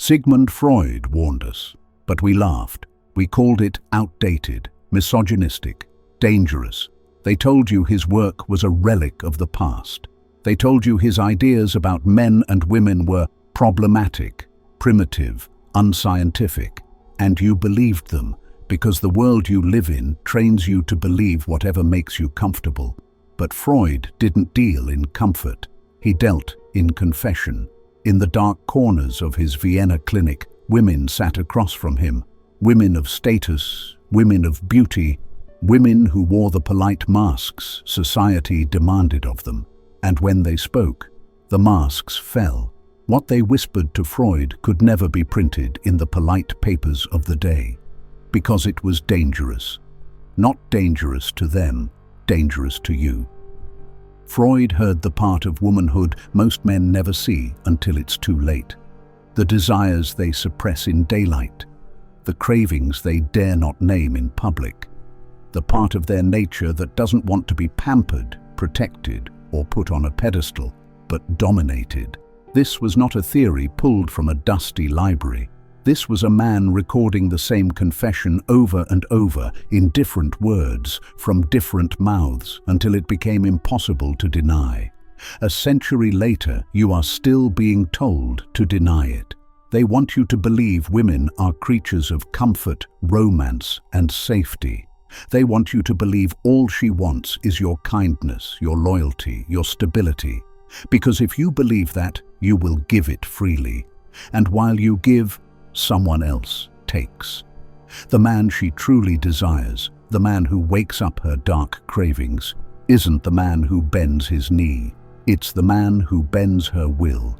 Sigmund Freud warned us, but we laughed. We called it outdated, misogynistic, dangerous. They told you his work was a relic of the past. They told you his ideas about men and women were problematic, primitive, unscientific, and you believed them because the world you live in trains you to believe whatever makes you comfortable. But Freud didn't deal in comfort. He dealt in confession. In the dark corners of his Vienna clinic, women sat across from him. Women of status, women of beauty, women who wore the polite masks society demanded of them. And when they spoke, the masks fell. What they whispered to Freud could never be printed in the polite papers of the day, because it was dangerous. Not dangerous to them, dangerous to you. Freud heard the part of womanhood most men never see until it's too late. The desires they suppress in daylight, the cravings they dare not name in public, the part of their nature that doesn't want to be pampered, protected, or put on a pedestal, but dominated. This was not a theory pulled from a dusty library. This was a man recording the same confession over and over in different words from different mouths until it became impossible to deny. A century later, you are still being told to deny it. They want you to believe women are creatures of comfort, romance, and safety. They want you to believe all she wants is your kindness, your loyalty, your stability. Because if you believe that, you will give it freely. And while you give, someone else takes. The man she truly desires, the man who wakes up her dark cravings, isn't the man who bends his knee. It's the man who bends her will.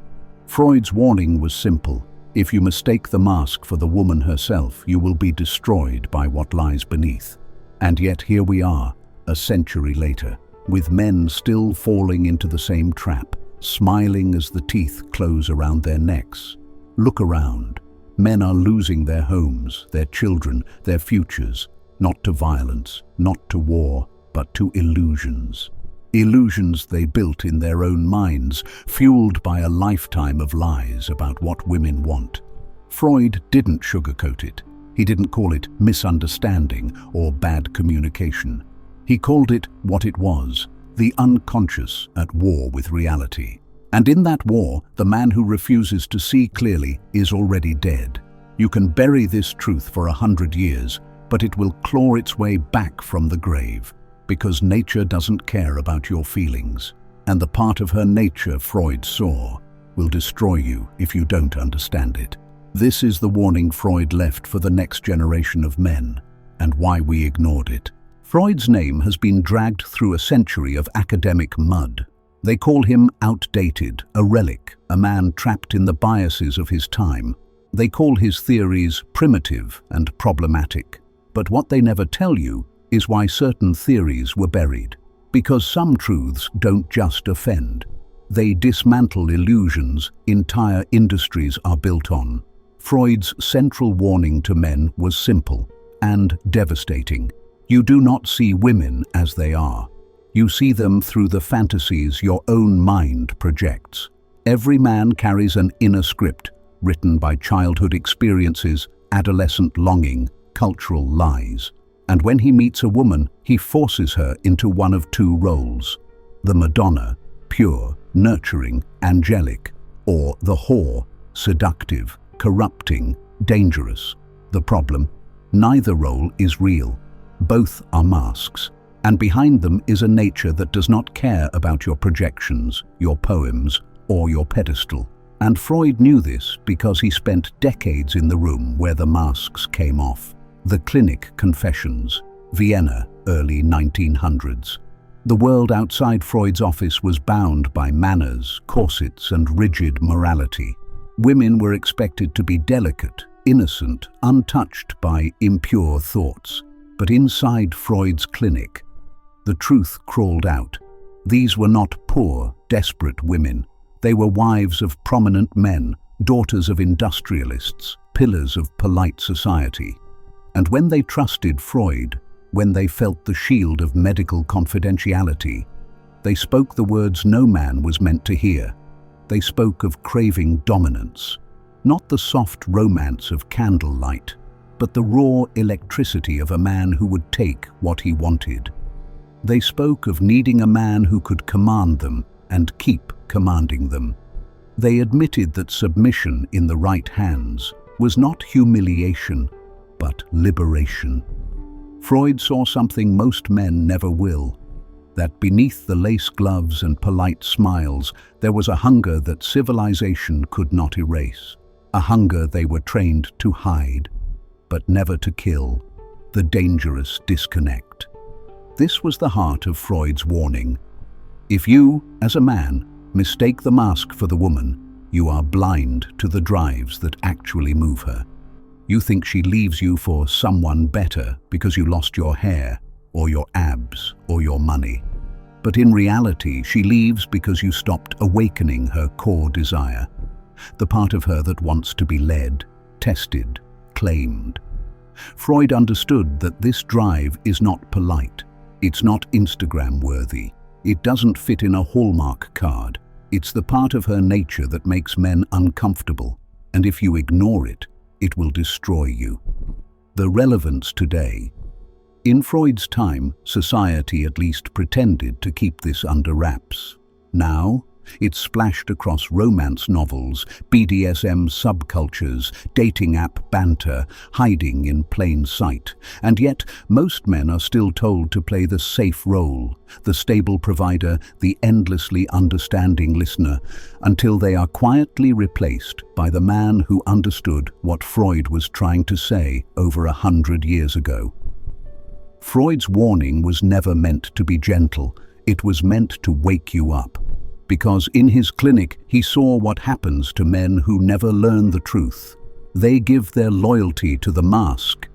Freud's warning was simple. If you mistake the mask for the woman herself, you will be destroyed by what lies beneath. And yet here we are, a century later, with men still falling into the same trap, smiling as the teeth close around their necks. Look around. Men are losing their homes, their children, their futures, not to violence, not to war, but to illusions. Illusions they built in their own minds, fueled by a lifetime of lies about what women want. Freud didn't sugarcoat it. He didn't call it misunderstanding or bad communication. He called it what it was, the unconscious at war with reality. And in that war, the man who refuses to see clearly is already dead. You can bury this truth for 100 years, but it will claw its way back from the grave, because nature doesn't care about your feelings. And the part of her nature Freud saw will destroy you if you don't understand it. This is the warning Freud left for the next generation of men, and why we ignored it. Freud's name has been dragged through a century of academic mud. They call him outdated, a relic, a man trapped in the biases of his time. They call his theories primitive and problematic. But what they never tell you is why certain theories were buried. Because some truths don't just offend. They dismantle illusions entire industries are built on. Freud's central warning to men was simple and devastating. You do not see women as they are. You see them through the fantasies your own mind projects. Every man carries an inner script written by childhood experiences, adolescent longing, cultural lies. And when he meets a woman, he forces her into one of two roles. The Madonna, pure, nurturing, angelic, or the whore, seductive, corrupting, dangerous. The problem? Neither role is real. Both are masks. And behind them is a nature that does not care about your projections, your poems, or your pedestal. And Freud knew this because he spent decades in the room where the masks came off. The Clinic Confessions, Vienna, early 1900s. The world outside Freud's office was bound by manners, corsets, and rigid morality. Women were expected to be delicate, innocent, untouched by impure thoughts. But inside Freud's clinic, the truth crawled out. These were not poor, desperate women. They were wives of prominent men, daughters of industrialists, pillars of polite society. And when they trusted Freud, when they felt the shield of medical confidentiality, they spoke the words no man was meant to hear. They spoke of craving dominance. Not the soft romance of candlelight, but the raw electricity of a man who would take what he wanted. They spoke of needing a man who could command them and keep commanding them. They admitted that submission in the right hands was not humiliation, but liberation. Freud saw something most men never will, that beneath the lace gloves and polite smiles there was a hunger that civilization could not erase, a hunger they were trained to hide, but never to kill, the dangerous disconnect. This was the heart of Freud's warning. If you, as a man, mistake the mask for the woman, you are blind to the drives that actually move her. You think she leaves you for someone better because you lost your hair, or your abs, or your money. But in reality, she leaves because you stopped awakening her core desire, the part of her that wants to be led, tested, claimed. Freud understood that this drive is not polite. It's not Instagram-worthy. It doesn't fit in a Hallmark card. It's the part of her nature that makes men uncomfortable, and if you ignore it, it will destroy you. The relevance today. In Freud's time, society at least pretended to keep this under wraps. Now, it's splashed across romance novels, BDSM subcultures, dating app banter, hiding in plain sight. And yet, most men are still told to play the safe role, the stable provider, the endlessly understanding listener, until they are quietly replaced by the man who understood what Freud was trying to say over 100 years ago. Freud's warning was never meant to be gentle. It was meant to wake you up. Because in his clinic, he saw what happens to men who never learn the truth. They give their loyalty to the mask,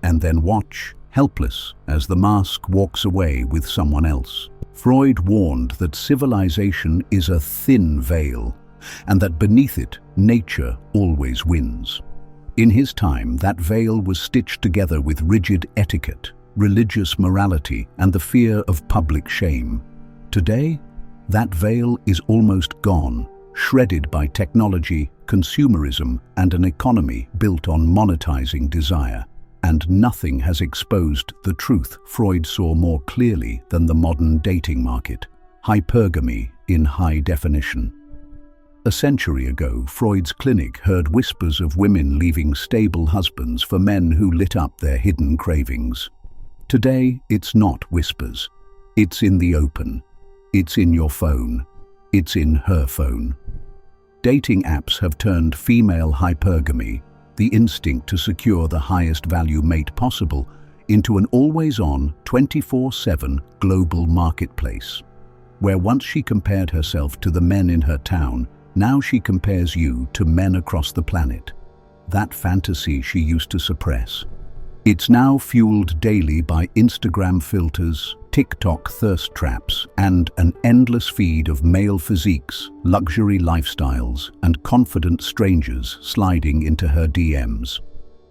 and then watch, helpless, as the mask walks away with someone else. Freud warned that civilization is a thin veil, and that beneath it, nature always wins. In his time, that veil was stitched together with rigid etiquette, religious morality, and the fear of public shame. Today, that veil is almost gone, shredded by technology, consumerism, and an economy built on monetizing desire. And nothing has exposed the truth Freud saw more clearly than the modern dating market, hypergamy in high definition. A century ago, Freud's clinic heard whispers of women leaving stable husbands for men who lit up their hidden cravings. Today, it's not whispers. It's in the open. It's in your phone. It's in her phone. Dating apps have turned female hypergamy, the instinct to secure the highest value mate possible, into an always-on, 24/7 global marketplace, where once she compared herself to the men in her town, now she compares you to men across the planet. That fantasy she used to suppress. It's now fueled daily by Instagram filters, TikTok thirst traps, and an endless feed of male physiques, luxury lifestyles, and confident strangers sliding into her DMs.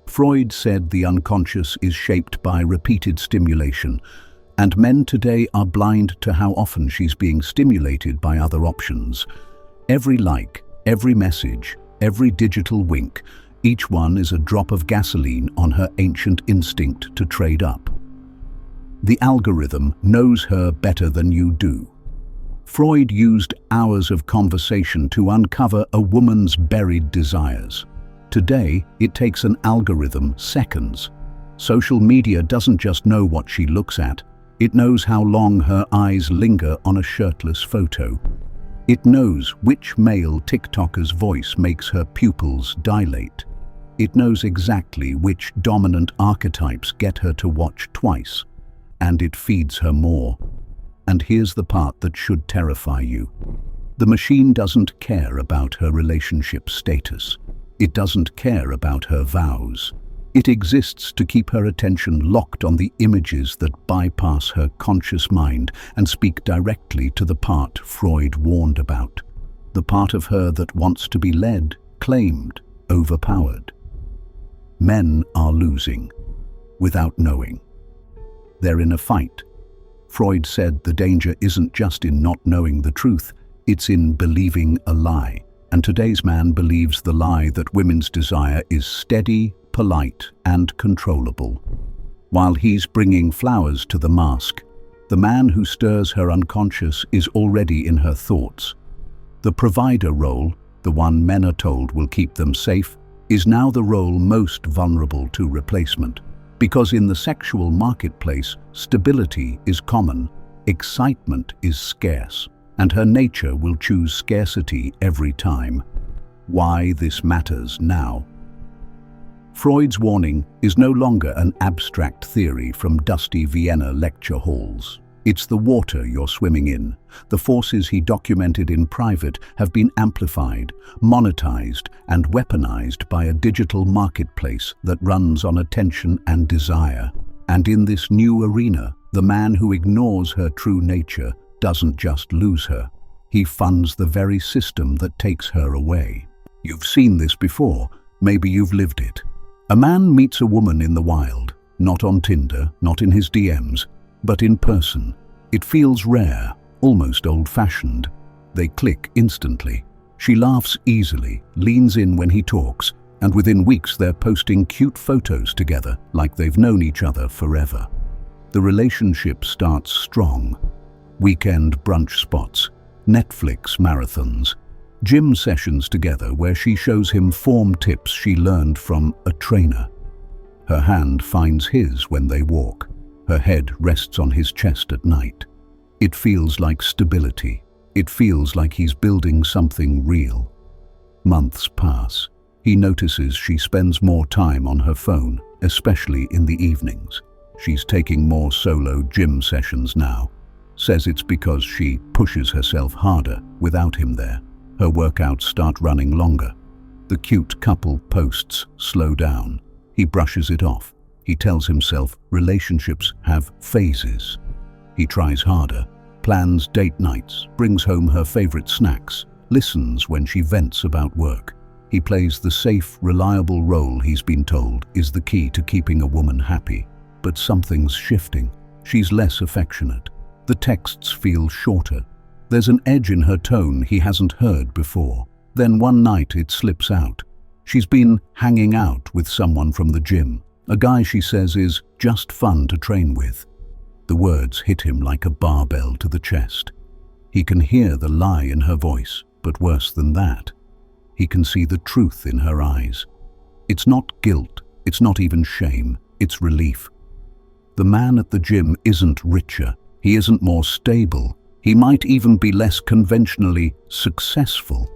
Freud said the unconscious is shaped by repeated stimulation, and men today are blind to how often she's being stimulated by other options. Every like, every message, every digital wink, each one is a drop of gasoline on her ancient instinct to trade up. The algorithm knows her better than you do. Freud used hours of conversation to uncover a woman's buried desires. Today, it takes an algorithm seconds. Social media doesn't just know what she looks at, it knows how long her eyes linger on a shirtless photo. It knows which male TikToker's voice makes her pupils dilate. It knows exactly which dominant archetypes get her to watch twice. And it feeds her more. And here's the part that should terrify you. The machine doesn't care about her relationship status. It doesn't care about her vows. It exists to keep her attention locked on the images that bypass her conscious mind and speak directly to the part Freud warned about. The part of her that wants to be led, claimed, overpowered. Men are losing, without knowing. They're in a fight. Freud said the danger isn't just in not knowing the truth, it's in believing a lie. And today's man believes the lie that women's desire is steady, polite, and controllable. While he's bringing flowers to the mask, the man who stirs her unconscious is already in her thoughts. The provider role, the one men are told will keep them safe, is now the role most vulnerable to replacement. Because in the sexual marketplace, stability is common, excitement is scarce, and her nature will choose scarcity every time. Why this matters now? Freud's warning is no longer an abstract theory from dusty Vienna lecture halls. It's the water you're swimming in. The forces he documented in private have been amplified, monetized, and weaponized by a digital marketplace that runs on attention and desire. And in this new arena, the man who ignores her true nature doesn't just lose her. He funds the very system that takes her away. You've seen this before. Maybe you've lived it. A man meets a woman in the wild, not on Tinder, not in his DMs, but in person. It feels rare, almost old-fashioned. They click instantly. She laughs easily, leans in when he talks, and within weeks they're posting cute photos together like they've known each other forever. The relationship starts strong. Weekend brunch spots, Netflix marathons, gym sessions together where she shows him form tips she learned from a trainer. Her hand finds his when they walk. Her head rests on his chest at night. It feels like stability. It feels like he's building something real. Months pass. He notices she spends more time on her phone, especially in the evenings. She's taking more solo gym sessions now. Says it's because she pushes herself harder without him there. Her workouts start running longer. The cute couple posts slow down. He brushes it off. He tells himself relationships have phases. He tries harder, plans date nights, brings home her favorite snacks, listens when she vents about work. He plays the safe, reliable role he's been told is the key to keeping a woman happy. But something's shifting. She's less affectionate. The texts feel shorter. There's an edge in her tone he hasn't heard before. Then one night it slips out. She's been hanging out with someone from the gym, a guy she says is just fun to train with. The words hit him like a barbell to the chest. He can hear the lie in her voice, but worse than that, he can see the truth in her eyes. It's not guilt, it's not even shame, it's relief. The man at the gym isn't richer, he isn't more stable, he might even be less conventionally successful,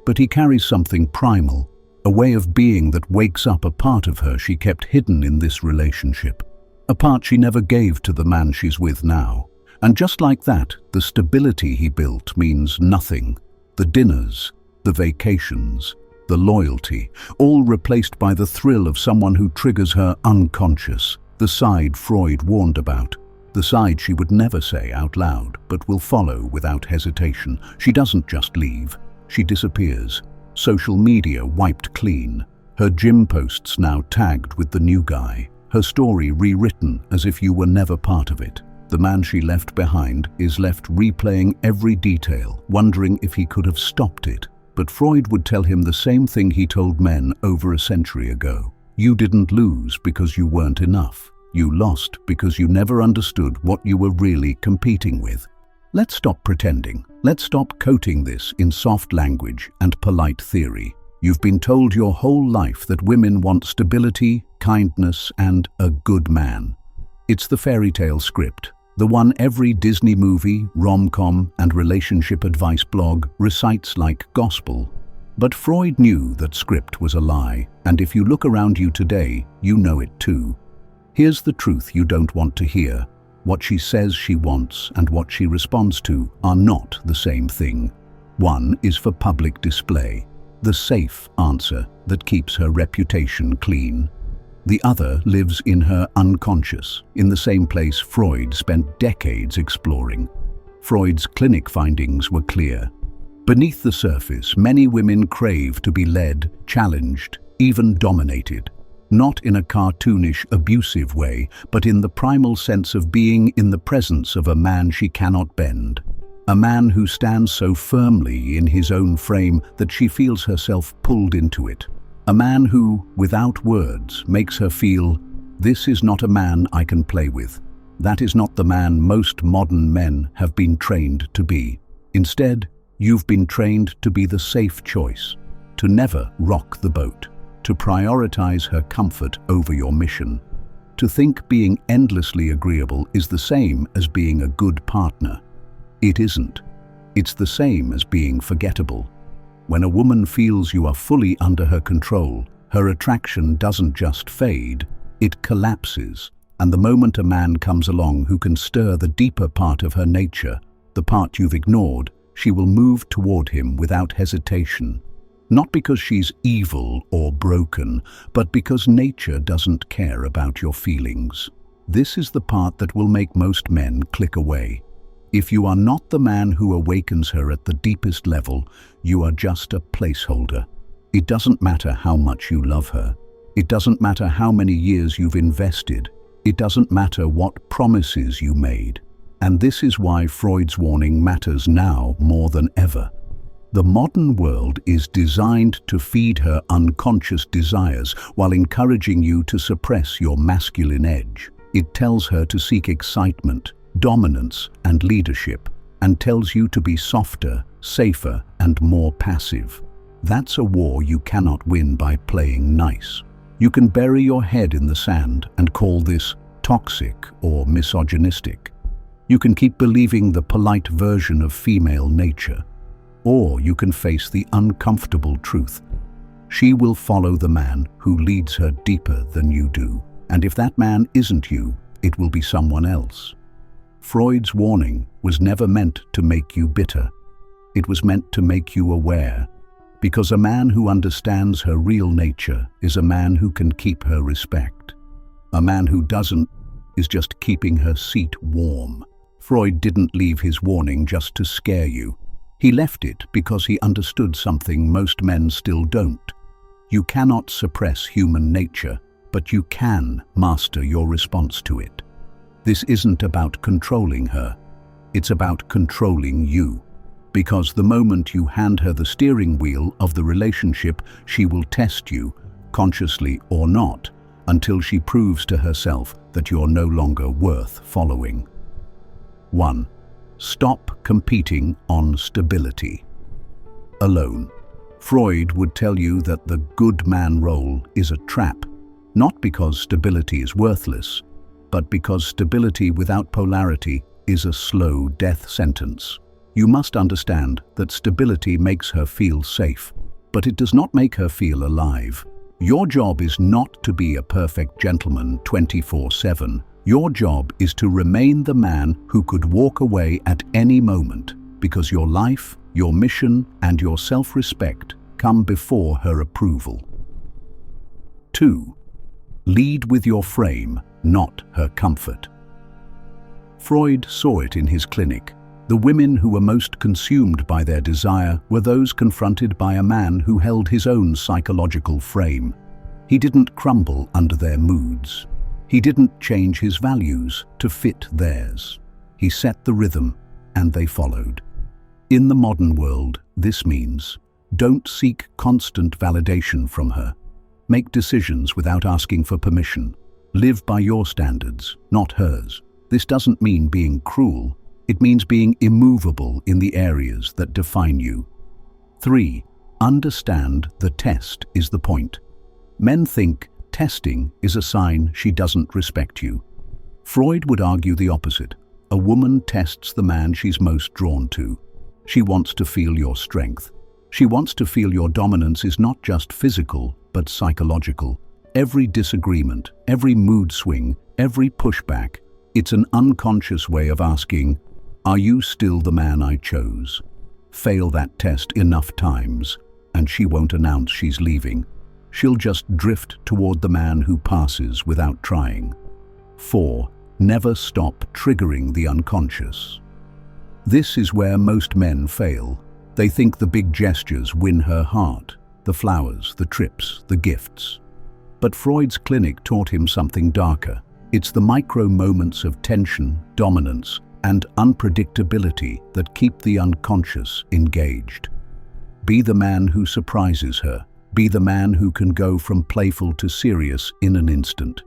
but he carries something primal, a way of being that wakes up a part of her she kept hidden in this relationship, a part she never gave to the man she's with now. And just like that, the stability he built means nothing. The dinners, the vacations, the loyalty, all replaced by the thrill of someone who triggers her unconscious, the side Freud warned about, the side she would never say out loud, but will follow without hesitation. She doesn't just leave, she disappears. Social media wiped clean, her gym posts now tagged with the new guy, her story rewritten as if you were never part of it. The man she left behind is left replaying every detail, wondering if he could have stopped it. But Freud would tell him the same thing he told men over a century ago. You didn't lose because you weren't enough. You lost because you never understood what you were really competing with. Let's stop pretending. Let's stop coating this in soft language and polite theory. You've been told your whole life that women want stability, kindness, and a good man. It's the fairy tale script, the one every Disney movie, rom-com, and relationship advice blog recites like gospel. But Freud knew that script was a lie, and if you look around you today, you know it too. Here's the truth you don't want to hear. What she says she wants and what she responds to are not the same thing. One is for public display, the safe answer that keeps her reputation clean. The other lives in her unconscious, in the same place Freud spent decades exploring. Freud's clinic findings were clear. Beneath the surface, many women crave to be led, challenged, even dominated. Not in a cartoonish, abusive way, but in the primal sense of being in the presence of a man she cannot bend. A man who stands so firmly in his own frame that she feels herself pulled into it. A man who, without words, makes her feel, this is not a man I can play with. That is not the man most modern men have been trained to be. Instead, you've been trained to be the safe choice, to never rock the boat, to prioritize her comfort over your mission, to think being endlessly agreeable is the same as being a good partner. It isn't. It's the same as being forgettable. When a woman feels you are fully under her control, her attraction doesn't just fade, it collapses. And the moment a man comes along who can stir the deeper part of her nature, the part you've ignored, she will move toward him without hesitation. Not because she's evil or broken, but because nature doesn't care about your feelings. This is the part that will make most men click away. If you are not the man who awakens her at the deepest level, you are just a placeholder. It doesn't matter how much you love her. It doesn't matter how many years you've invested. It doesn't matter what promises you made. And this is why Freud's warning matters now more than ever. The modern world is designed to feed her unconscious desires while encouraging you to suppress your masculine edge. It tells her to seek excitement, dominance, and leadership, and tells you to be softer, safer, and more passive. That's a war you cannot win by playing nice. You can bury your head in the sand and call this toxic or misogynistic. You can keep believing the polite version of female nature. Or you can face the uncomfortable truth. She will follow the man who leads her deeper than you do. And if that man isn't you, it will be someone else. Freud's warning was never meant to make you bitter. It was meant to make you aware. Because a man who understands her real nature is a man who can keep her respect. A man who doesn't is just keeping her seat warm. Freud didn't leave his warning just to scare you. He left it because he understood something most men still don't. You cannot suppress human nature, but you can master your response to it. This isn't about controlling her. It's about controlling you. Because the moment you hand her the steering wheel of the relationship, she will test you, consciously or not, until she proves to herself that you're no longer worth following. 1. Stop competing on stability. Alone. Freud would tell you that the good man role is a trap, not because stability is worthless, but because stability without polarity is a slow death sentence. You must understand that stability makes her feel safe, but it does not make her feel alive. Your job is not to be a perfect gentleman 24/7. Your job is to remain the man who could walk away at any moment, because your life, your mission, and your self-respect come before her approval. 2. Lead with your frame, not her comfort. Freud saw it in his clinic. The women who were most consumed by their desire were those confronted by a man who held his own psychological frame. He didn't crumble under their moods. He didn't change his values to fit theirs. He set the rhythm, and they followed. In the modern world, this means, don't seek constant validation from her. Make decisions without asking for permission. Live by your standards, not hers. This doesn't mean being cruel. It means being immovable in the areas that define you. 3. Understand the test is the point. Men think testing is a sign she doesn't respect you. Freud would argue the opposite. A woman tests the man she's most drawn to. She wants to feel your strength. She wants to feel your dominance is not just physical, but psychological. Every disagreement, every mood swing, every pushback, it's an unconscious way of asking, are you still the man I chose? Fail that test enough times, and she won't announce she's leaving. She'll just drift toward the man who passes without trying. 4. Never stop triggering the unconscious. This is where most men fail. They think the big gestures win her heart, the flowers, the trips, the gifts. But Freud's clinic taught him something darker. It's the micro moments of tension, dominance, and unpredictability that keep the unconscious engaged. Be the man who surprises her. Be the man who can go from playful to serious in an instant.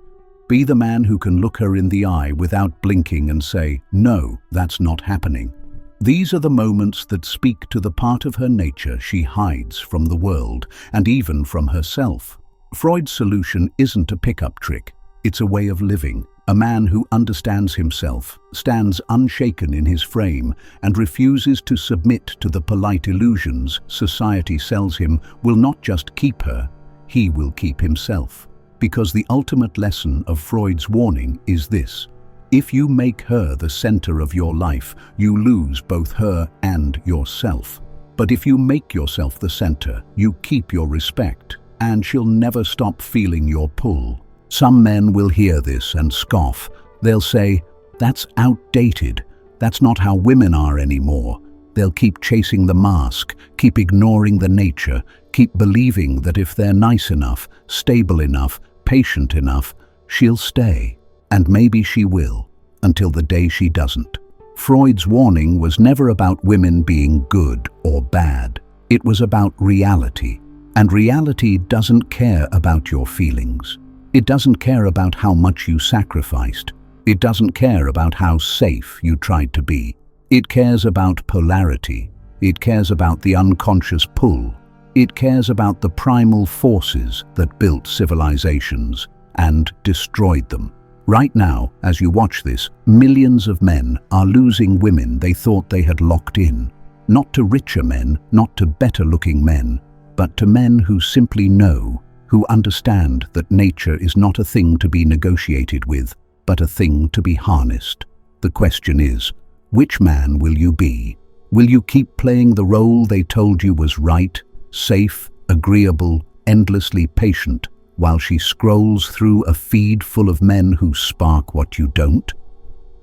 Be the man who can look her in the eye without blinking and say, "No, that's not happening." These are the moments that speak to the part of her nature she hides from the world and even from herself. Freud's solution isn't a pickup trick. It's a way of living. A man who understands himself, stands unshaken in his frame, and refuses to submit to the polite illusions society sells him will not just keep her, he will keep himself. Because the ultimate lesson of Freud's warning is this: if you make her the center of your life, you lose both her and yourself. But if you make yourself the center, you keep your respect, and she'll never stop feeling your pull. Some men will hear this and scoff. They'll say, "That's outdated. That's not how women are anymore." They'll keep chasing the mask, keep ignoring the nature, keep believing that if they're nice enough, stable enough, patient enough, she'll stay. And maybe she will, until the day she doesn't. Freud's warning was never about women being good or bad. It was about reality. And reality doesn't care about your feelings. It doesn't care about how much you sacrificed. It doesn't care about how safe you tried to be. It cares about polarity. It cares about the unconscious pull. It cares about the primal forces that built civilizations and destroyed them. Right now, as you watch this, millions of men are losing women they thought they had locked in. Not to richer men, not to better-looking men, but to men who simply know, who understand that nature is not a thing to be negotiated with, but a thing to be harnessed. The question is, which man will you be? Will you keep playing the role they told you was right, safe, agreeable, endlessly patient, while she scrolls through a feed full of men who spark what you don't?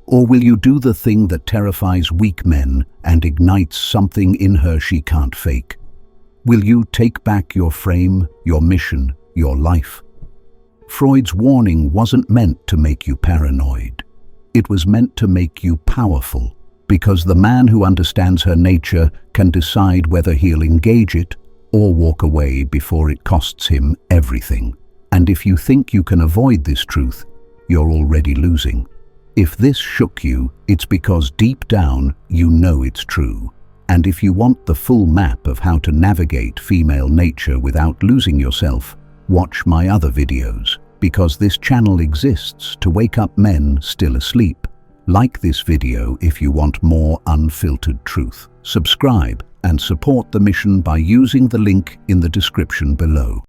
Or will you do the thing that terrifies weak men and ignites something in her she can't fake? Will you take back your frame, your mission, your life? Freud's warning wasn't meant to make you paranoid. It was meant to make you powerful, because the man who understands her nature can decide whether he'll engage it or walk away before it costs him everything. And if you think you can avoid this truth, you're already losing. If this shook you, it's because deep down you know it's true. And if you want the full map of how to navigate female nature without losing yourself, watch my other videos, because this channel exists to wake up men still asleep. Like this video if you want more unfiltered truth. Subscribe and support the mission by using the link in the description below.